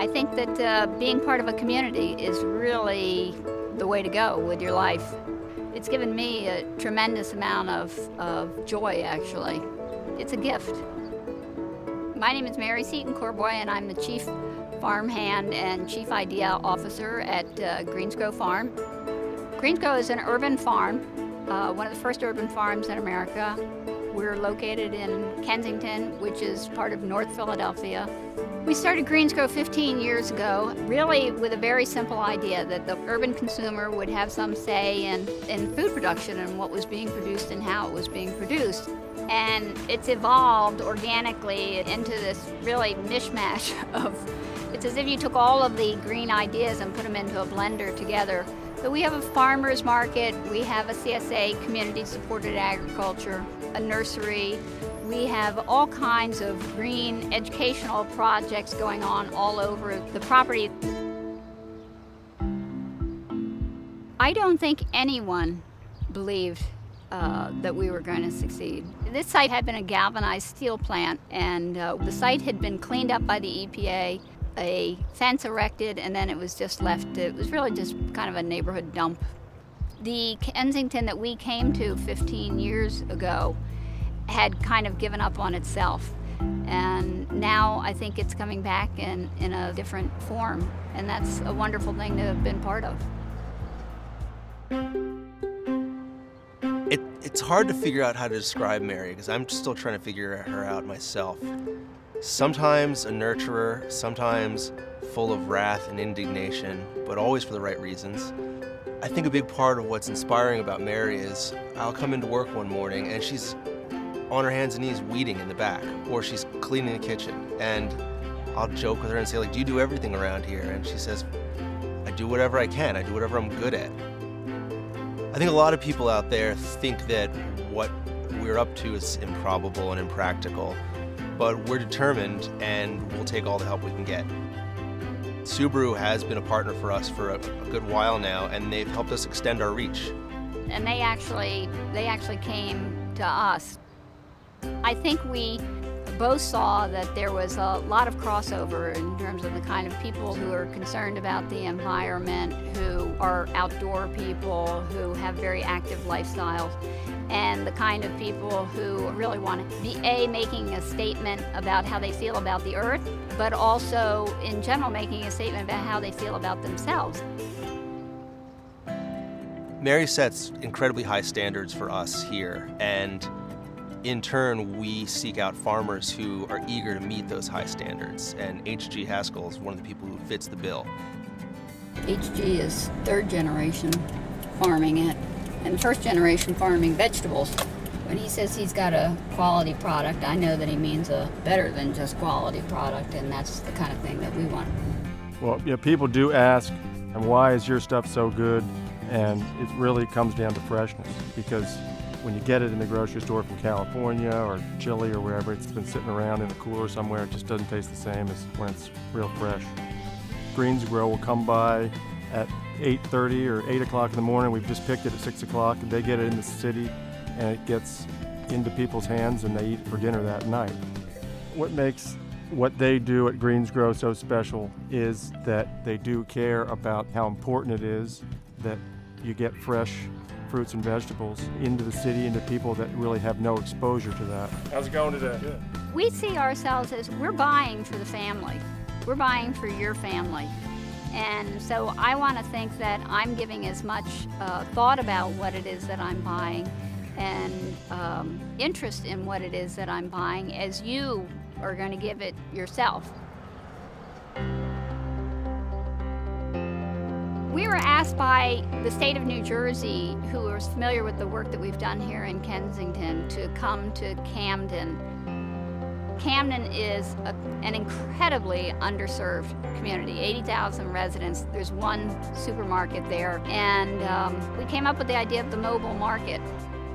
I think that being part of a community is really the way to go with your life. It's given me a tremendous amount of joy, actually. It's a gift. My name is Mary Seaton-Corboy, and I'm the Chief Farm Hand and Chief Idea Officer at GreensGrow Farm. GreensGrow is an urban farm, one of the first urban farms in America. We're located in Kensington, which is part of North Philadelphia. We started GreensGrow 15 years ago, really with a very simple idea that the urban consumer would have some say in food production and what was being produced and how it was being produced. And it's evolved organically into this really mishmash of, it's as if you took all of the green ideas and put them into a blender together. So we have a farmer's market, we have a CSA, community-supported agriculture, a nursery. We have all kinds of green educational projects going on all over the property. I don't think anyone believed that we were going to succeed. This site had been a galvanized steel plant, and the site had been cleaned up by the EPA, a fence erected, and then it was just left. It was really just kind of a neighborhood dump. The Kensington that we came to 15 years ago had kind of given up on itself. And now I think it's coming back in a different form. And that's a wonderful thing to have been part of. It's hard to figure out how to describe Mary, because I'm still trying to figure her out myself. Sometimes a nurturer, sometimes full of wrath and indignation, but always for the right reasons. I think a big part of what's inspiring about Mary is I'll come into work one morning and she's on her hands and knees weeding in the back, or she's cleaning the kitchen, and I'll joke with her and say, like, do you do everything around here? And she says, I do whatever I can, I do whatever I'm good at. I think a lot of people out there think that what we're up to is improbable and impractical, but we're determined and we'll take all the help we can get. Subaru has been a partner for us for a good while now, and they've helped us extend our reach. And they actually came to us. I think we both saw that there was a lot of crossover in terms of the kind of people who are concerned about the environment, who are outdoor people, who have very active lifestyles, and the kind of people who really want to be making a statement about how they feel about the earth, but also in general making a statement about how they feel about themselves. Mary sets incredibly high standards for us here, and in turn, we seek out farmers who are eager to meet those high standards, and H.G. Haskell is one of the people who fits the bill. H.G. is third generation farming it, and first generation farming vegetables. When he says he's got a quality product, I know that he means a better than just quality product, and that's the kind of thing that we want. Well, you know, people do ask, and why is your stuff so good? And it really comes down to freshness, because when you get it in the grocery store from California or Chile or wherever, it's been sitting around in a cooler somewhere, it just doesn't taste the same as when it's real fresh. GreensGrow will come by at 8:30 or 8 o'clock in the morning. We've just picked it at 6 o'clock, and they get it in the city, and it gets into people's hands, and they eat it for dinner that night. What makes what they do at GreensGrow so special is that they do care about how important it is that you get fresh fruits and vegetables into the city, into people that really have no exposure to that. How's it going today? Good. We see ourselves as we're buying for the family. We're buying for your family. And so I want to think that I'm giving as much thought about what it is that I'm buying and interest in what it is that I'm buying as you are going to give it yourself. We were asked by the state of New Jersey, who was familiar with the work that we've done here in Kensington, to come to Camden. Camden is an incredibly underserved community, 80,000 residents. There's one supermarket there, and we came up with the idea of the mobile market.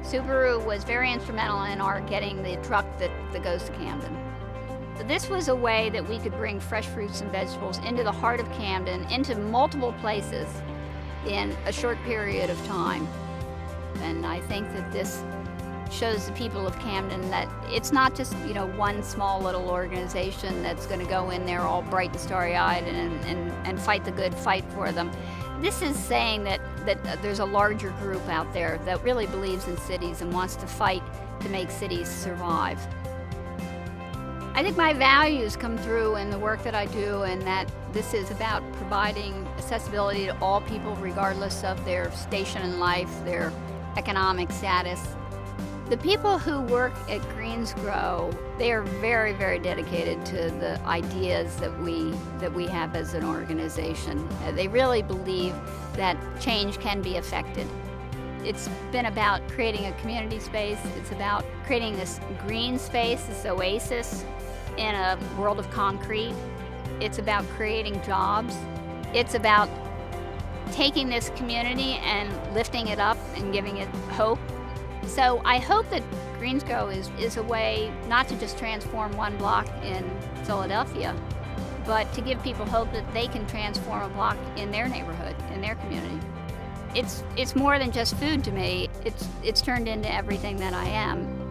Subaru was very instrumental in our getting the truck that goes to Camden. This was a way that we could bring fresh fruits and vegetables into the heart of Camden, into multiple places in a short period of time. And I think that this shows the people of Camden that it's not just, one small little organization that's going to go in there all bright and starry-eyed and fight the good fight for them. This is saying that there's a larger group out there that really believes in cities and wants to fight to make cities survive. I think my values come through in the work that I do, and that this is about providing accessibility to all people regardless of their station in life, their economic status. The people who work at GreensGrow, they are very, very dedicated to the ideas that we have as an organization. They really believe that change can be affected. It's been about creating a community space. It's about creating this green space, this oasis in a world of concrete. It's about creating jobs. It's about taking this community and lifting it up and giving it hope. So I hope that GreensGrow is a way not to just transform one block in Philadelphia, but to give people hope that they can transform a block in their neighborhood, in their community. It's more than just food to me. It's turned into everything that I am.